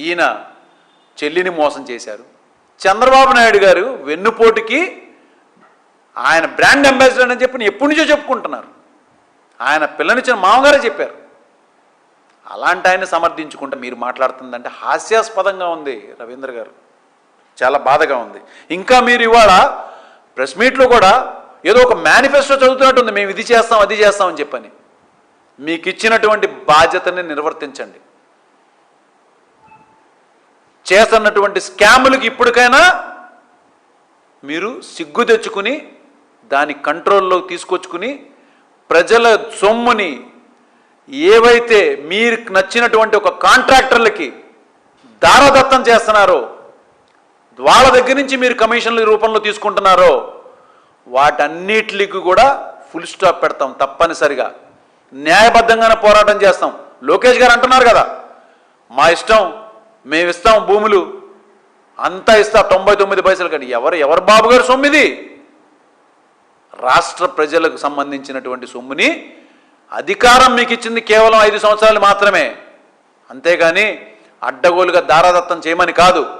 ఈయన చెల్లిని మోసం చేశారు. చంద్రబాబు నాయుడు గారు వెన్నుపోటుకి ఆయన బ్రాండ్ అంబాసిడర్ అని చెప్పి ఎప్పటి నుంచో చెప్పుకుంటున్నారు. ఆయన పిల్లనిచ్చిన మామగారే చెప్పారు. అలాంటి ఆయన సమర్థించుకుంటే మీరు మాట్లాడుతుందంటే హాస్యాస్పదంగా ఉంది రవీంద్ర గారు, చాలా బాధగా ఉంది. ఇంకా మీరు ఇవాళ ప్రెస్ మీట్లో కూడా ఏదో ఒక మేనిఫెస్టో చదువుతున్నట్టుంది, మేము ఇది చేస్తాం అది చేస్తామని చెప్పని. మీకు ఇచ్చినటువంటి బాధ్యతని నిర్వర్తించండి. చేస్తున్నటువంటి స్కాములకి ఇప్పటికైనా మీరు సిగ్గు తెచ్చుకుని దాని కంట్రోల్లోకి తీసుకొచ్చుకుని ప్రజల సొమ్ముని ఏవైతే మీరు నచ్చినటువంటి ఒక కాంట్రాక్టర్లకి దారదత్తం చేస్తున్నారో, వాళ్ళ దగ్గర నుంచి మీరు కమిషన్ల రూపంలో తీసుకుంటున్నారో, వాటన్నిటికి కూడా ఫుల్ స్టాప్ పెడతాం. తప్పనిసరిగా న్యాయబద్ధంగానే పోరాటం చేస్తాం. లోకేష్ గారు అంటున్నారు కదా, మా ఇష్టం, మేము ఇస్తాం భూములు అంతా ఇస్తా 99 పైసలు. కానీ ఎవరు బాబు గారు సొమ్మిది? రాష్ట్ర ప్రజలకు సంబంధించినటువంటి సొమ్ముని అధికారం మీకు ఇచ్చింది కేవలం 5 సంవత్సరాలు మాత్రమే. అంతేగాని అడ్డగోలుగా దారాదత్తం చేయమని కాదు.